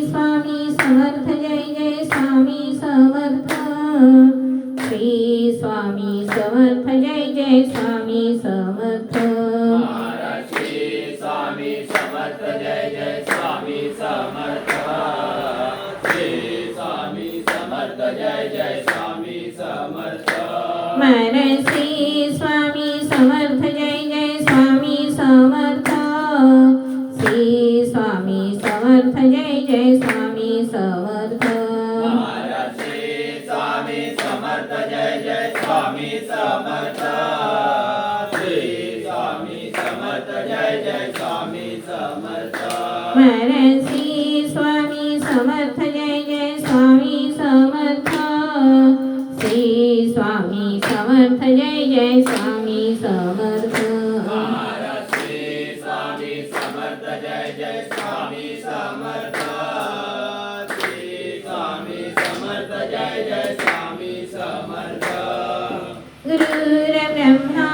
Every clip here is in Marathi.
स्वामी समर्थ जय जय स्वामी समर्थ। श्री स्वामी समर्थ जय जय स्वामी समर्थ। महाराज श्री स्वामी समर्थ जय जय स्वामी समर्थ। श्री स्वामी समर्थ जय जय स्वामी समर्थ। महाराज श्री स्वामी समर्थ जय जय स्वामी समर्थ। श्री स्वामी समर्थ जय जय स्वामी समर्थ। महाराज श्री स्वामी समर्थ जय जय स्वामी समर्थ। श्री स्वामी समर्थ जय जय स्वामी समर्थ। महाराज श्री स्वामी समर्थ जय जय स्वामी समर्थ। श्री स्वामी समर्थ जय जय स्वामी समर्थ। महाराज श्री स्वामी समर्थ जय जय स्वामी समर्थ। श्री स्वामी समर्थ जय जय स्वामी समर्थ। गुरुर्ब्रह्मा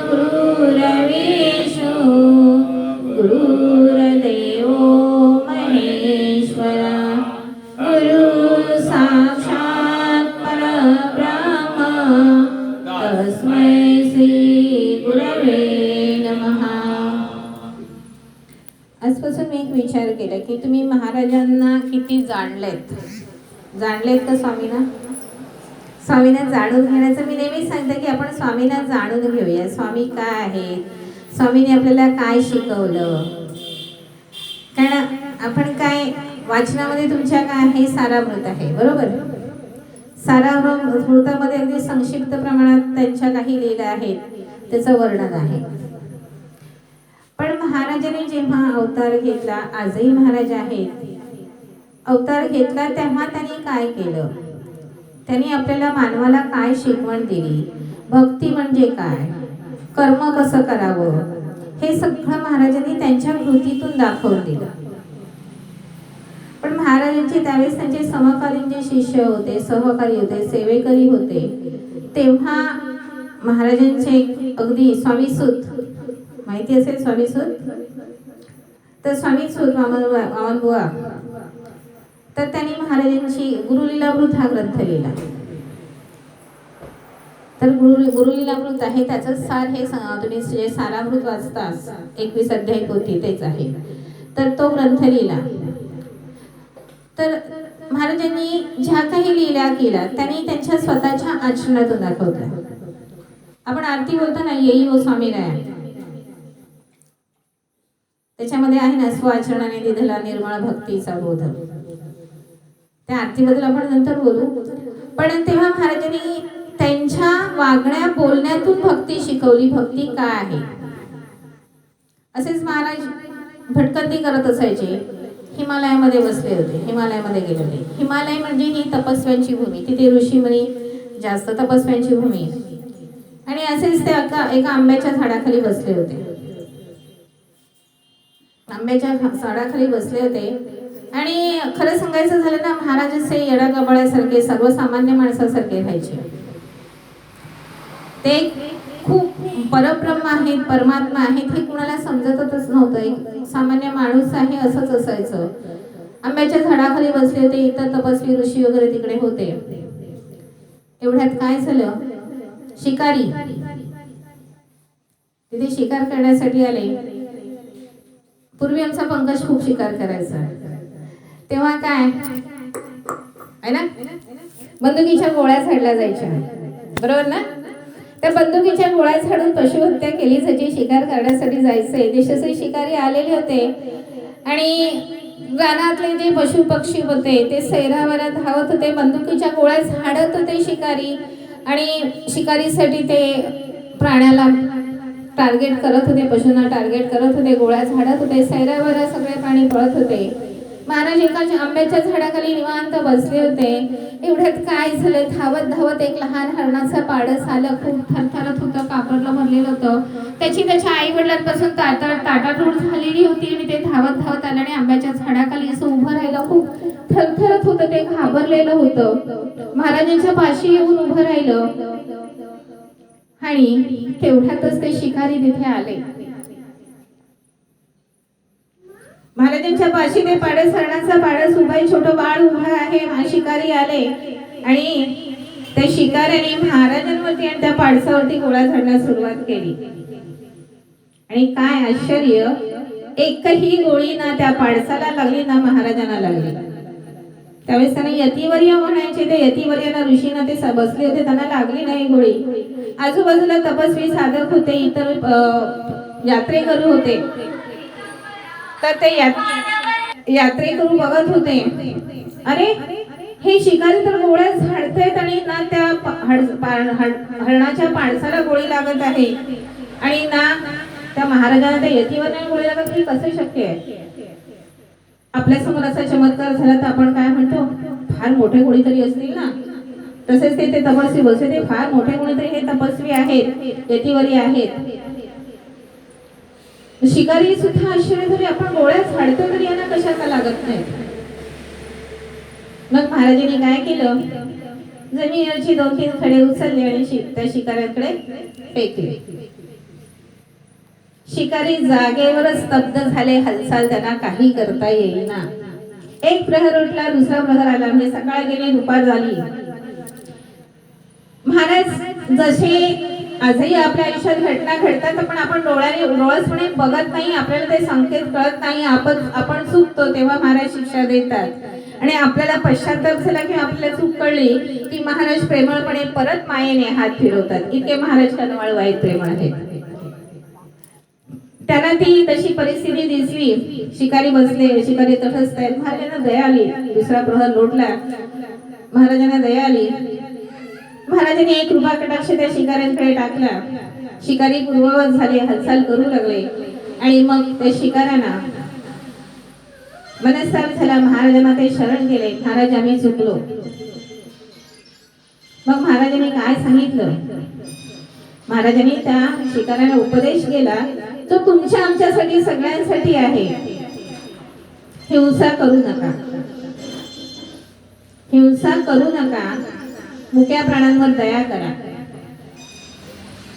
गुरुर्विष्णु गुरुर्देवो महेश्वरा गुरु साक्षात् परब्रह्म तस्मै श्री गुरवे नमः। आजपासून मी एक विचार केला की तुम्ही महाराजांना किती जाणलेत का स्वामींना? स्वामींना जाणून घेण्याचं मी नेहमीच सांगते की आपण स्वामींना जाणून घेऊया. स्वामी काय आहेत, स्वामींनी आपल्याला काय शिकवलं. कारण आपण काय वाचनामध्ये तुमच्या काय आहे, सारामृत आहे बरोबर. सारामृतामध्ये अगदी संक्षिप्त प्रमाणात त्यांच्या काही लीला आहेत, त्याचं वर्णन आहे. पण महाराजांनी जेव्हा अवतार घेतला, आजही महाराज आहेत, अवतार घेतला तेव्हा त्यांनी काय केलं, त्यांनी आपल्याला मानवाला काय शिकवण दिली, भक्ती म्हणजे काय, कर्म कसं करावं, हे सगळं महाराजांनी त्यांच्या कृतीतून दाखवून दिलं. पण महाराजांचे त्यावेळेस त्यांचे समकालीन जे शिष्य होते, सहकारी होते, सेवेकरी होते, तेव्हा महाराजांचे अगदी स्वामीसूत, माहिती असेल स्वामीसूत, तर स्वामीसूत वामन बुवा, तर त्यांनी महाराजांची गुरुलीलामृत हा ग्रंथ लिहिला. तर गुरुलीलामृत आहे, त्याचं सार हे तुम्ही जे सारामृत वाचता 21 अध्याय पोथी तेच आहे. तर तो ग्रंथ लिहिला. तर महाराजांनी ज्या काही लीला केल्या त्यांनी त्यांच्या स्वतःच्या आचरणातून दाखवल्या. आपण आरती बोलतो ना, येई ओ स्वामीराया, त्याच्यामध्ये आहे ना, स्वआचरणाने दिधला निर्मळ भक्तीचा बोध. त्या आरतीबद्दल आपण नंतर बोलू. पण तेव्हा महाराजांनी त्यांच्या वागण्या बोलण्यातून भक्ती शिकवली. भक्ती काय आहे. असेच महाराज भटकंती करत असायचे. हिमालयामध्ये बसले होते, हिमालयामध्ये गेलेले. हिमालय म्हणजे ही तपस्व्यांची भूमी, तिथे ऋषीमुनी जास्त, तपस्व्यांची भूमी. आणि असेच ते एका आंब्याच्या झाडाखाली बसले होते. आंब्याच्या झाडाखाली बसले होते. आणि खरं सांगायचं झालं ना, महाराज असे येडागबाळ्यासारखे सर्वसामान्य माणसासारखे राहायचे. ते खूप परब्रह्म आहेत, परमात्मा आहेत हे कुणाला समजतच नव्हतं. एक सामान्य माणूस आहे असंच असायचं. आंब्याच्या झाडाखाली बसले होते, इतर तपस्वी ऋषी वगैरे तिकडे होते. एवढ्यात काय झालं, शिकारी तिथे शिकार करण्यासाठी आले. पूर्वी आमचा पंकज खूप शिकार करायचा. तेव्हा काय आहे ना, बंदुकीच्या गोळ्या झाडल्या जायच्या बरोबर ना. त्या बंदुकीच्या गोळ्या झाडून पशुहत्या केली जायची. शिकार करण्यासाठी जायचंय, देशाचे शिकारी आलेले होते. आणि रानातले जे पशु पक्षी होते ते सैरावरा धावत होते, बंदुकीच्या गोळ्या झाडत होते शिकारी. आणि शिकारीसाठी ते प्राण्याला टार्गेट करत होते, पशूंना टार्गेट करत होते, गोळ्या झाडत होते. सैरावरा सगळे प्राणी पळत होते. महाराज एका आंब्याच्या झाडाखाली निवांत बसले होते. एवढ्यात काय झालं, धावत धावत एक लहान हरणाचं पाडस आलं. खूप थरथरत होतं, कापरलं भरलेलं होतं. त्याची त्याच्या आई वडिलांपासून ताटातूट झालेली होती. आणि ते धावत धावत आलं आणि आंब्याच्या झाडाखाली असं उभं राहिलं. खूप थरथरत होतं, ते घाबरलेलं होतं. महाराजांच्या पाशी येऊन उभं राहिलं. आणि तेवढ्यातच ते शिकारी तिथे आले. महाराजांच्या पाशी ते पाडस हरणाचा पाडस उभा आहे, छोटं बाळ उभं आहे. शिकारी आले आणि त्या शिकाऱ्याने महाराजांवरती आणि त्या पाडसावरती गोळा झाडण्यास सुरुवात केली. आणि काय आश्चर्य, एकही गोळी ना त्या पाडसाला लागली ना महाराजांना लागली. त्यावेळेस त्यांना यतिवर्य म्हणायचे. ते यतिवर्यांना ऋषीना ते बसले होते, त्यांना लागली नाही गोळी. आजूबाजूला तपस्वी साधक होते, इतर यात्रेकरू होते. तर ते यात्रेकरू बघत होते, अरे हे शिकारी तर गोळ्या झाडतायत आणि ना त्या हरणाच्या पाडसाला गोळी लागत आहे आणि ना त्या महाराजांना त्या यतिवर्याला गोळी लागत. हे कसं शक्य आहे? आपल्या समोर असा चमत्कार झाला तर आपण काय म्हणतो, फार मोठे कोणीतरी असतील ना. तसेच ते तपस्वी बसले, ते फार मोठे कोणीतरी, हे तपस्वी आहेत, यतिवर्य आहेत. शिकारी सुद्धा आश्चर्य झाले, आपण गोळ्या झाडतो तरी यांना कशाचा लागत नाही. मग महाराजांनी काय केलं, जमिनीवरची 2-3 खडे उचलले आणि त्या शिकाऱ्याकडे फेकले. शिकारी जागेवरच स्तब्ध झाले, हालचाल त्यांना काही करता येईना. एक प्रहर उठला, दुसरा प्रहर आला, म्हणजे सकाळ गेली, दुपार झाली. महाराज जसे आजही आपल्या आयुष्यात घटना घडतात, पण आपण डोळसपणे बघत नाही, आपल्याला ते संकेत कळत नाही. आपण चुकतो तेव्हा महाराज शिक्षा देतात आणि आपल्याला पश्चाताप झाला किंवा आपल्याला चूक कळली की महाराज प्रेमळपणे परत मायेने हात फिरवतात. इतके महाराज कनवाळू आहेत, प्रेमळ आहेत. त्यांना ती तशी परिस्थिती दिसली. शिकारी बसले, शिकारी तटस्थ आहेत. महाराजांना दया आली. दुसरा प्रहर लोटला, महाराजांना दया आली. महाराजांनी एक कृपा कटाक्ष त्या शिकाऱ्यांकडे टाकला. शिकारी पूर्ववत झाले, हालचाल करू लागले आणि मग त्या शिकाऱ्यांना मनस्ताप झाला. महाराजांना ते शरण गेले, महाराज आम्ही चुकलो. मग महाराजांनी काय सांगितलं, महाराजांनी त्या शिकाऱ्यांना उपदेश केला, तो तुमच्या आमच्यासाठी सगळ्यांसाठी आहे. हिंसा करू नका, हिंसा करू नका. मुक्या प्राण्यांवर दया करा,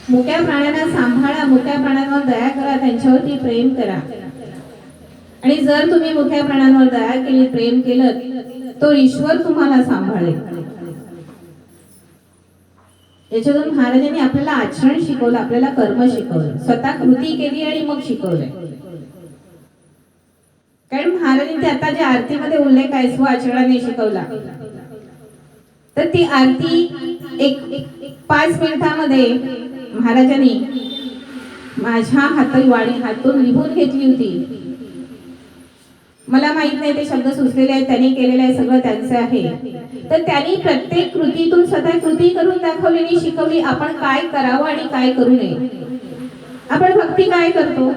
मुक्या प्राण्यांना सांभाळा, मुक्या प्राण्यांवर दया करा, त्यांच्यावरती प्रेम करा. आणि जर तुम्ही मुक्या प्राण्यांवर दया केली, प्रेम केलं, तो ईश्वर तुम्हाला सांभाळेल. याच्यातून महाराजांनी आपल्याला आचरण शिकवलं, आपल्याला कर्म शिकवलं, स्वतः कृती केली आणि मग शिकवलंय. कारण महाराजांनी आता ज्या आरतीमध्ये उल्लेख आहे, स्व आचरणाने शिकवला, तर ती आरती एक 5 मिनिटांमध्ये महाराजांनी माझ्या हातून लिहून घेतली होती. मला माहित नाही ते शब्द सुचलेले आहेत, त्यांनी केलेले आहे, सगळं त्यांचं आहे. तर त्यांनी प्रत्येक कृतीतून स्वतः कृती करून दाखवलेली, शिकवली आपण काय करावं आणि काय करू नये. आपण भक्ती काय करतो,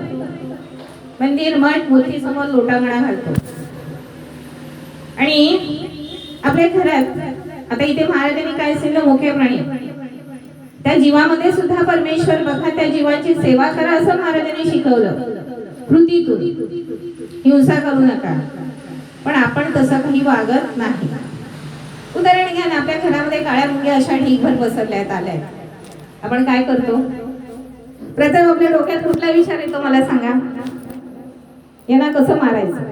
मंदिर मठ मूर्ती समोर लोटांगणा घालतो आणि आपल्या घरात आता इथे महाराजांनी काय सांगितलं, मुख्य प्राणी त्या जीवामध्ये सुद्धा परमेश्वर बघा, त्या जीवाची सेवा करा असं महाराजांनी शिकवलं. कृतीतून हिंसा करू नका, पण आपण तसं काही वागत नाही. उदाहरण घ्या ना, आपल्या घरामध्ये काळ्या मुंग्या अशा ढीगभर पसरल्यात आल्या, आपण काय करतो, प्रथम आपल्या डोक्यात कुठला विचार येतो मला सांगा, यांना कसं मारायचं,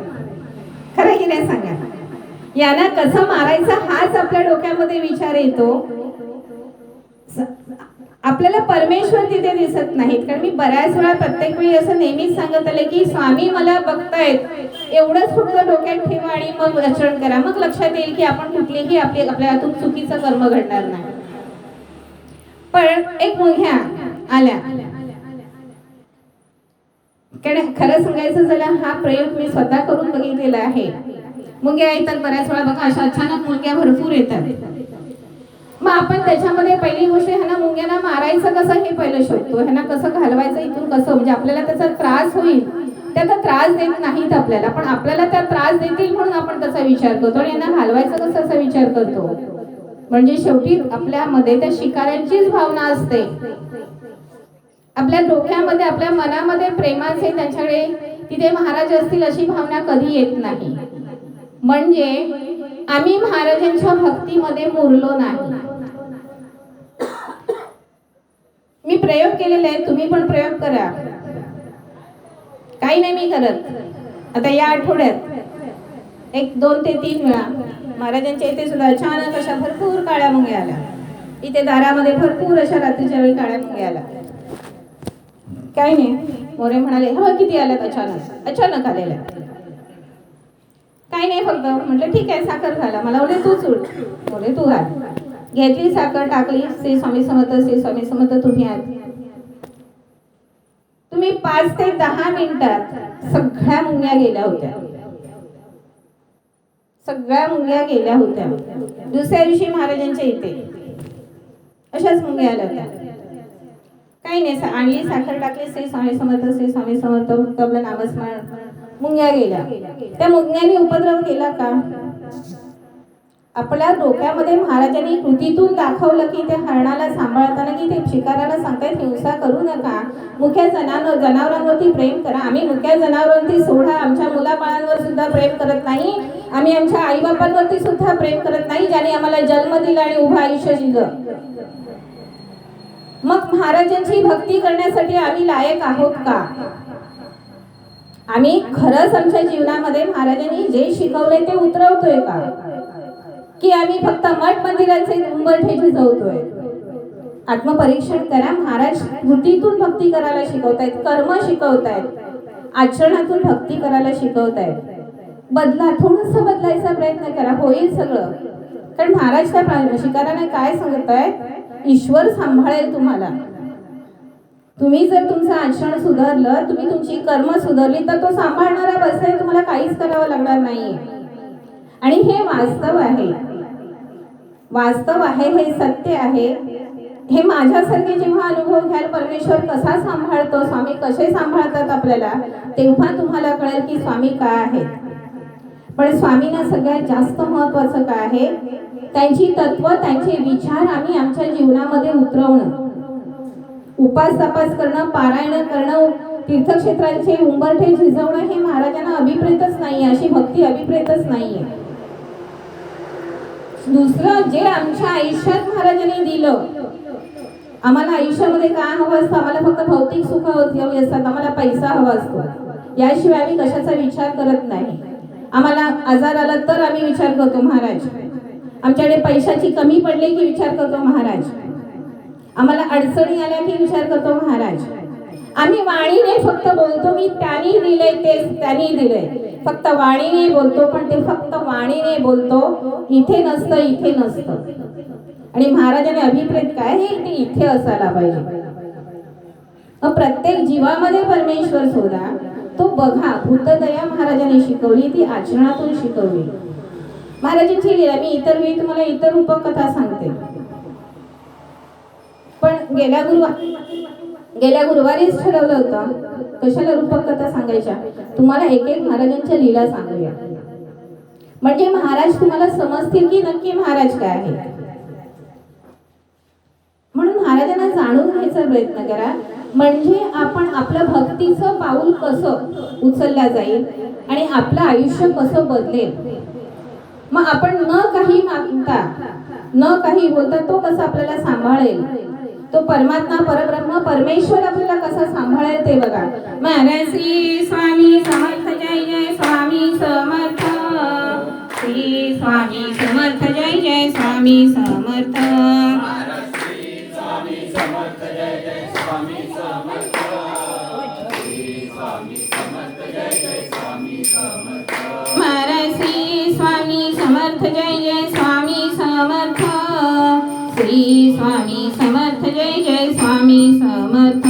खरं की नाही सांगा, यांना कसं मारायचं हाच आपल्या डोक्यामध्ये विचार येतो. आपल्याला परमेश्वर तिथे दिसत नाहीत. कारण मी बऱ्याच वेळा प्रत्येक वेळी असं नेहमीच सांगत आले की स्वामी मला बघतायत, एवढंच फक्त डोक्यात ठेवा आणि मग आचरण करा, मग लक्षात येईल की आपण कुठलीही आपल्या हातून चुकीचं कर्म घडणार नाही. पण एक मुंग्या आल्या, कारण खरं सांगायचं झालं हा प्रयोग मी स्वतः करून बघितलेला आहे. मुंग्या येतात बऱ्याच वेळा बघा, अशा अचानक मुंग्या भरपूर येतात. मग आपण त्याच्यामध्ये पहिली गोष्ट, ह्यांना मुंग्यांना मारायचं कसं हे पहिलं शोधतो, ह्यांना कसं घालवायचं इथून कसं, म्हणजे आपल्याला त्याचा त्रास होईल. त्याचा त्रास देत नाहीत आपल्याला, पण आपल्याला त्या त्रास देतील म्हणून आपण त्याचा विचार करतो आणि यांना घालवायचं कसं असा विचार करतो. म्हणजे शेवटी आपल्यामध्ये त्या शिकाऱ्यांचीच भावना असते. आपल्या डोक्यामध्ये आपल्या मनामध्ये प्रेमाचे त्यांच्याकडे तिथे महाराज असतील अशी भावना कधी येत नाही. म्हणजे आम्ही महाराजांच्या भक्तीमध्ये मुरलो नाही. मी प्रयोग केलेले आहेत, तुम्ही पण प्रयोग करा. काही नाही मी करत, आता या आठवड्यात 1, 2 ते 3 वेळा महाराजांच्या इथे सुद्धा अचानक अशा भरपूर काळ्या मुंग्या आल्या. इथे दारामध्ये भरपूर अशा रात्रीच्या वेळी काळ्या मुंग्या आल्या. काही नाही, मोरे म्हणाले हवा किती आल्यात अचानक आलेल्या. काही नाही, फक्त म्हटलं ठीक आहे साखर घाला. मला बोलले तूच उठ. बोले तू घाल. घेतली साखर, टाकली. श्री स्वामी समर्थ, श्री स्वामी समर्थ. तुम्ही आत. तुम्ही 5 ते 10 मिनिटात सगळ्या मुंग्या गेल्या होत्या. सगळ्या मुंग्या गेल्या होत्या. दुसऱ्या दिवशी महाराजांच्या इथे अशाच मुंग्या आल्या होत्या. काही नाही, आणली साखर, टाकली. श्री स्वामी समर्थ, श्री स्वामी समर्थ. फक्त आपलं नामस्मरण. मुंग्या गेल्या. त्या मुंग्यांनी उपद्रव केला का? आपल्या डोक्यामध्ये महाराजांनी कृतीतून दाखवलं की त्या हरणाला सांभाळताना की ते शिकाराला सांगतायत हिंसा करू नका, मुख्य जनावरांवरती प्रेम करा. आम्ही मुख्य जनावरांवरती सोडा, आमच्या मुलाबाळांवर सुद्धा प्रेम करत नाही. आम्ही आमच्या आईबापांवरती सुद्धा प्रेम करत नाही, ज्याने आम्हाला जन्म दिला आणि उभं आयुष्य दिलं. मग महाराजांची भक्ती करण्यासाठी आम्ही लायक आहोत का? आम्ही खरंच आमच्या जीवनामध्ये महाराजांनी जे शिकवले ते उतरवतोय का? की आम्ही फक्त मठ मंदिराचे उंबरठे झिजवतोय? आत्मपरीक्षण करा. महाराज कृतीतून भक्ती करायला शिकवतायत, कर्म शिकवतायत, आचरणातून भक्ती करायला शिकवतायत. बदला, थोडंसं बदलायचा प्रयत्न करा, होईल सगळं. कारण महाराज त्या शिकाराने काय सांगतायत? ईश्वर सांभाळेल तुम्हाला. तुम्ही जर तुमचं आचरण सुधारलं, तुम्ही तुमची कर्म सुधारली, तर तो सांभाळणारा बसलाय, तुम्हाला काहीच करावं लागणार नाहीये. आणि हे वास्तव आहे, वास्तव आहे, हे सत्य आहे. हे माझ्यासारखे जेव्हा अनुभव घ्याल, परमेश्वर कसा सांभाळतो, स्वामी कसे सांभाळतात आपल्याला, तेव्हा तुम्हाला कळेल की स्वामी काय आहेत. पण स्वामींना सगळ्यात जास्त महत्वाचं काय आहे? त्यांची तत्व, त्यांचे विचार आम्ही आमच्या जीवनामध्ये उतरवणं. उपास तपास करणं, पारायण करणं, तीर्थक्षेत्रांचे उंबरठे झिजवणं हे महाराजांना अभिप्रेतच नाहीये. अशी भक्ती अभिप्रेतच नाहीये. दुसरं जे आमच्या आयुष्यात महाराजांनी दिलं, आम्हाला आयुष्यामध्ये काय हवं असतं? आम्हाला फक्त भौतिक सुख हवी असतात, आम्हाला पैसा हवा असतो. याशिवाय आम्ही कशाचा विचार करत नाही. आम्हाला आजार आला तर आम्ही विचार करतो महाराज. आमच्याकडे पैशाची कमी पडली की विचार करतो महाराज. आम्हाला अडचणी आल्या की विचार करतो महाराज. आम्ही वाणीने फक्त बोलतो की त्यांनी दिलंय, तेच त्यांनी दिलंय. फक्त वाणीने बोलतो, पण ते फक्त वाणीने बोलतो. इथे नसतं, इथे नसतं. आणि महाराजांनी अभिप्रेत काय हे ते इथे असायला पाहिजे. प्रत्येक जीवामध्ये परमेश्वर शोधा, तो बघा. भूतदया महाराजांनी शिकवली, ती आचरणातून शिकवली. महाराजांची लीला मी इतर वेळी तुम्हाला इतर उपकथा सांगते, पण गेल्या गुरुवारीच ठरवलं होतं कशाला रूपकथा सांगायच्या. तुम्हाला एक एक महाराजांच्या लीला सांगूया, म्हणजे महाराज तुम्हाला समजतील की नक्की महाराज काय आहे. म्हणून महाराजांना जाणून घ्यायचा प्रयत्न करा, म्हणजे आपण आपलं भक्तीचं पाऊल कसं उचललं जाईल आणि आपलं आयुष्य कसं बदलेल. मग आपण न काही मागता, न काही बोलता तो कसा आपल्याला सांभाळेल, तो परमात्मा, परब्रह्म, परमेश्वर आपल्याला कसा सांभाळेल ते बघा. महाराज श्री स्वामी समर्थ, जय जय स्वामी समर्थ. श्री स्वामी समर्थ, जय जय स्वामी समर्थ. महाराज श्री स्वामी समर्थ, जय जय स्वामी समर्थ. श्री स्वामी समर्थ, जय जय स्वामी समर्थ.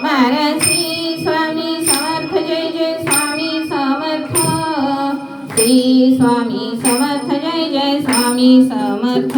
महाराज श्री स्वामी समर्थ, जय जय स्वामी समर्थ. श्री स्वामी समर्थ, जय जय स्वामी समर्थ.